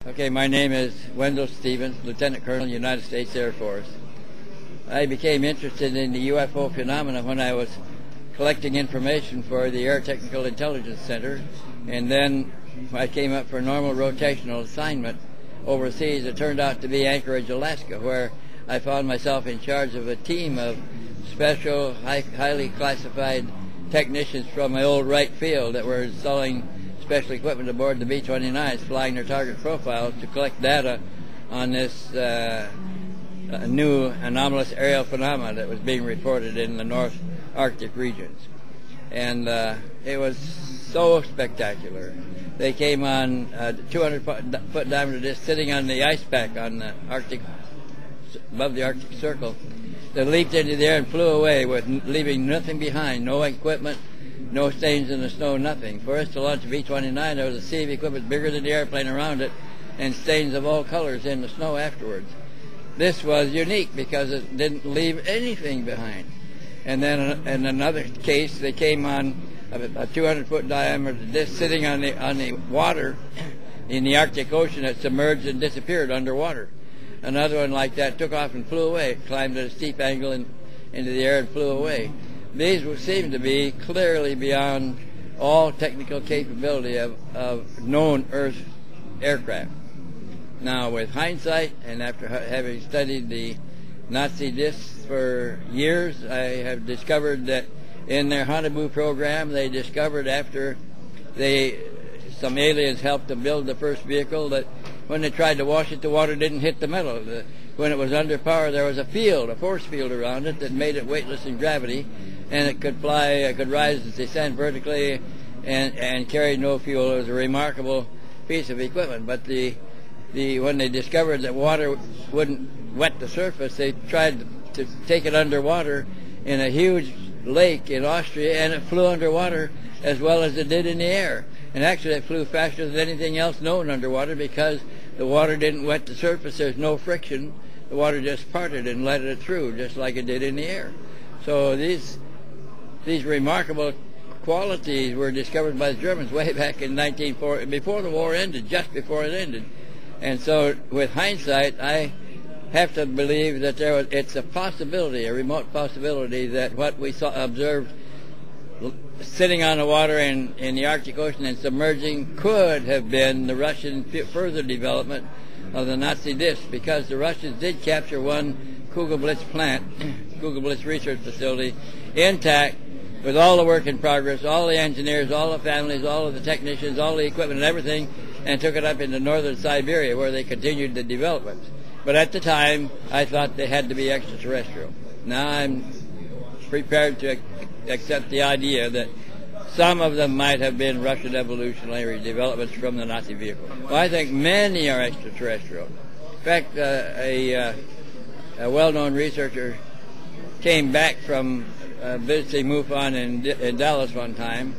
Okay, my name is Wendelle C, Lieutenant Colonel, United States Air Force. I became interested in the UFO phenomena when I was collecting information for the Air Technical Intelligence Center, and then I came up for a normal rotational assignment overseas. It turned out to be Anchorage, Alaska, where I found myself in charge of a team of special, highly classified technicians from my old Wright Field that were installing special equipment aboard the B-29s, flying their target profiles to collect data on this new anomalous aerial phenomena that was being reported in the North Arctic regions. And it was so spectacular. They came on 200-foot diameter disc sitting on the ice pack on the Arctic, above the Arctic Circle. They leaped into the air and flew away with leaving nothing behind, no equipment, no stains in the snow, nothing. For us to launch a B-29, there was a sea of equipment bigger than the airplane around it and stains of all colors in the snow afterwards. This was unique because it didn't leave anything behind. And then in another case, they came on a 200-foot diameter disc sitting on the water in the Arctic Ocean that submerged and disappeared underwater. Another one like that took off and flew away, climbed at a steep angle into the air and flew away. These seem to be clearly beyond all technical capability of known Earth aircraft. Now, with hindsight, and after having studied the Nazi discs for years, I have discovered that in their Honeymoo program, they discovered after some aliens helped them build the first vehicle that when they tried to wash it, the water didn't hit the metal. When it was under power, there was a force field around it that made it weightless in gravity, and it could fly, it could rise and descend vertically and carry no fuel. It was a remarkable piece of equipment. But when they discovered that water wouldn't wet the surface, they tried to take it underwater in a huge lake in Austria, and it flew underwater as well as it did in the air. And actually it flew faster than anything else known underwater because the water didn't wet the surface. There's no friction. The water just parted and let it through, just like it did in the air. So these remarkable qualities were discovered by the Germans way back in 1940, before the war ended, just before it ended. And so with hindsight, I have to believe that it's a possibility, a remote possibility, that what we observed sitting on the water in the Arctic Ocean and submerging could have been the Russian further development of the Nazi disc, because the Russians did capture one Kugelblitz plant, Kugelblitz research facility, intact, with all the work in progress, all the engineers, all the families, all of the technicians, all the equipment and everything, and took it up into northern Siberia where they continued the development. But at the time, I thought they had to be extraterrestrial. Now I'm prepared to accept the idea that some of them might have been Russian evolutionary developments from the Nazi vehicle. Well, I think many are extraterrestrial. In fact, a well-known researcher came back from visiting MUFON in Dallas one time,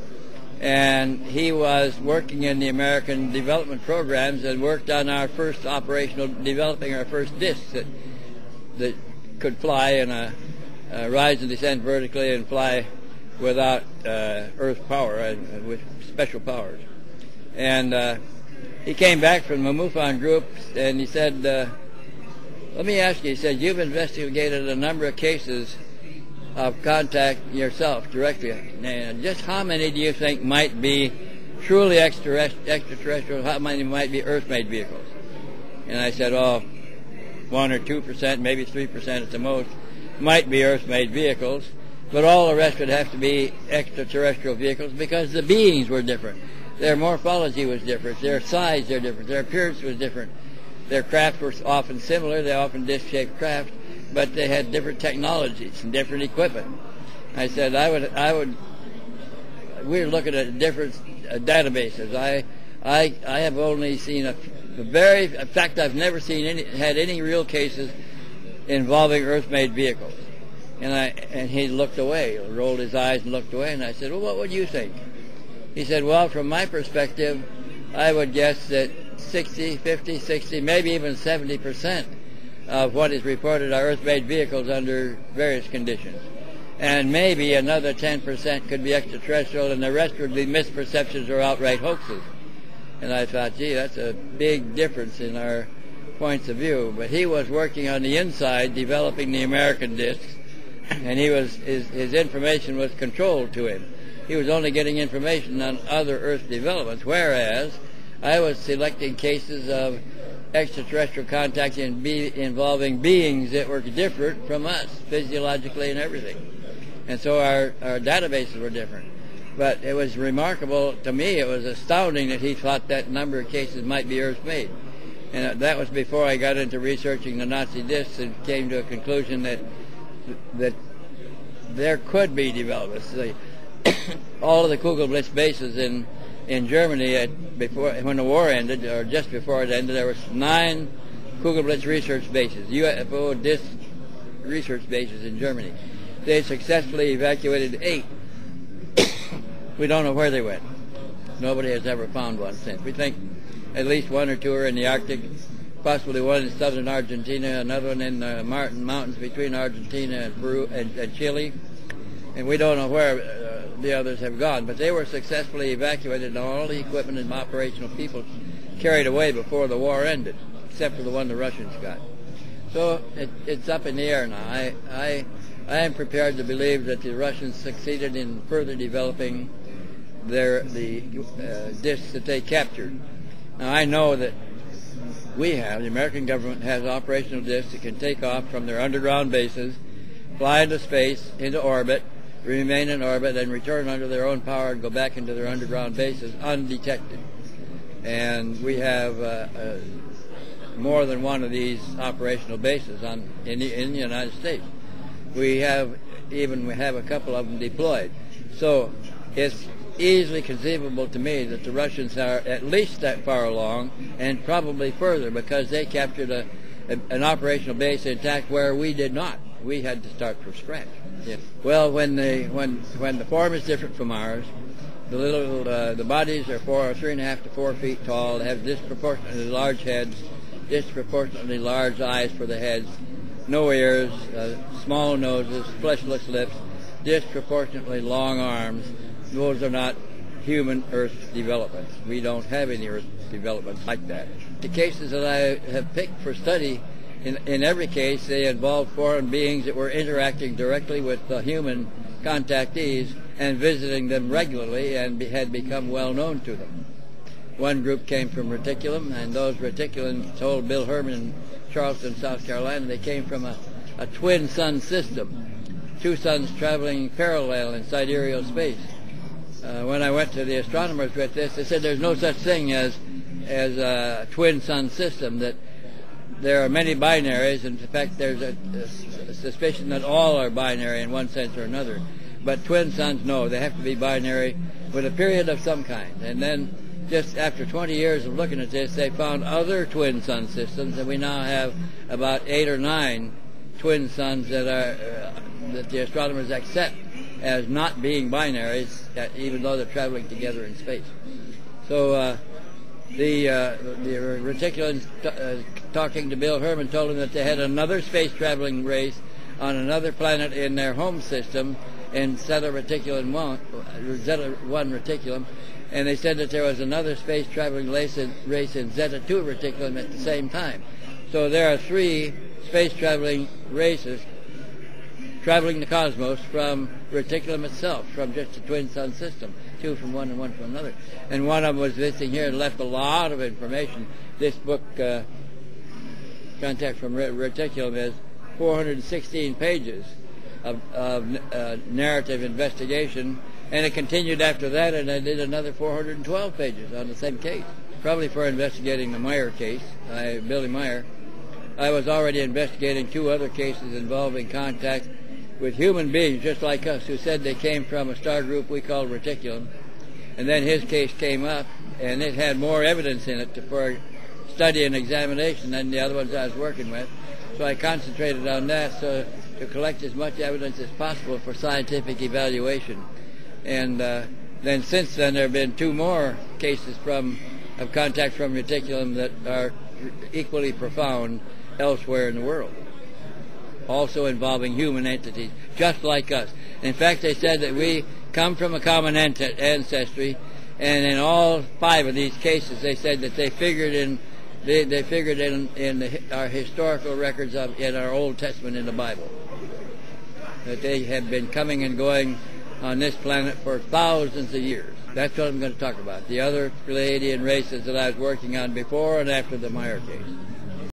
and he was working in the American development programs and worked on our first developing our first disc that could fly in a rise and descend vertically and fly without Earth power, with special powers. And he came back from the MUFON group, and he said, let me ask you, he said, you've investigated a number of cases of contact yourself directly. And just how many do you think might be truly extraterrestrial? How many might be Earth-made vehicles? And I said, 1 or 2%, maybe 3% at the most, might be Earth-made vehicles, but all the rest would have to be extraterrestrial vehicles because the beings were different. Their morphology was different. Their size were different. Their appearance was different. Their craft were often similar. They often disc-shaped craft, but they had different technologies and different equipment. I said we're looking at different databases. I have only seen in fact, I've never had any real cases involving Earth-made vehicles. And he looked away, rolled his eyes and looked away, and I said, well, what would you think? He said, well, from my perspective, I would guess that 60, 50, 60, maybe even 70% of what is reported are Earth-made vehicles under various conditions. And maybe another 10% could be extraterrestrial, and the rest would be misperceptions or outright hoaxes. And I thought, gee, that's a big difference in our points of view. But he was working on the inside, developing the American discs, and his information was controlled to him. He was only getting information on other Earth developments, whereas I was selecting cases of extraterrestrial contact involving beings that were different from us, physiologically and everything. And so our databases were different. But it was remarkable, to me, it was astounding that he thought that number of cases might be Earth-made. And that was before I got into researching the Nazi discs and came to a conclusion that there could be developments. All of the Kugelblitz bases in Germany when the war ended, or just before it ended, there was 9 Kugelblitz research bases, UFO disc research bases in Germany. They successfully evacuated 8. We don't know where they went. Nobody has ever found one since. We think at least 1 or 2 are in the Arctic, possibly one in southern Argentina, another one in the Martin Mountains between Argentina and Peru and Chile, and we don't know where the others have gone. But they were successfully evacuated, and all the equipment and operational people carried away before the war ended, except for the one the Russians got. So it's up in the air now. I am prepared to believe that the Russians succeeded in further developing the discs that they captured. Now I know that the American government has operational discs that can take off from their underground bases, fly into space, into orbit, remain in orbit, and return under their own power and go back into their underground bases undetected. And we have more than one of these operational bases in the United States. We have a couple of them deployed. So it's easily conceivable to me that the Russians are at least that far along, and probably further, because they captured an operational base intact where we did not. We had to start from scratch. Yeah. Well, when the form is different from ours, the bodies are 3.5 to 4 feet tall. They have disproportionately large heads, disproportionately large eyes for the heads, no ears, small noses, fleshless lips, disproportionately long arms. Those are not human Earth developments. We don't have any Earth developments like that. The cases that I have picked for study, in every case, they involved foreign beings that were interacting directly with the human contactees and visiting them regularly and had become well known to them. One group came from Reticulum, and those Reticulans told Bill Herman in Charleston, South Carolina, they came from a twin sun system, 2 suns traveling parallel in sidereal space. When I went to the astronomers with this, they said there's no such thing as a twin sun system, that there are many binaries. In fact, there's a suspicion that all are binary in one sense or another. But twin suns, no, they have to be binary with a period of some kind. And then just after 20 years of looking at this, they found other twin sun systems, and we now have about 8 or 9 twin suns that the astronomers accept as not being binaries, even though they're traveling together in space. So the Reticulans talking to Bill Herman told him that they had another space-traveling race on another planet in their home system in Zeta 1 Reticulum, and they said that there was another space-traveling race in Zeta 2 Reticulum at the same time. So there are 3 space-traveling races traveling the cosmos from Reticulum itself, from just a twin sun system, 2 from one and 1 from another. And one of them was visiting here and left a lot of information. This book, Contact from Reticulum, is 416 pages of narrative investigation, and it continued after that, and I did another 412 pages on the same case, probably for investigating the Meyer case, Billy Meyer. I was already investigating 2 other cases involving contact with human beings just like us, who said they came from a star group we called Reticulum. And then his case came up, and it had more evidence in it for study and examination than the other ones I was working with. So I concentrated on that to collect as much evidence as possible for scientific evaluation. And then since then there have been 2 more cases of contact from Reticulum that are equally profound elsewhere in the world, also involving human entities, just like us. In fact, they said that we come from a common ancestry, And in all 5 of these cases, they said that they figured in our historical records in our Old Testament in the Bible, that they have been coming and going on this planet for thousands of years. That's what I'm going to talk about. The other Pleiadian races that I was working on before and after the Meyer case.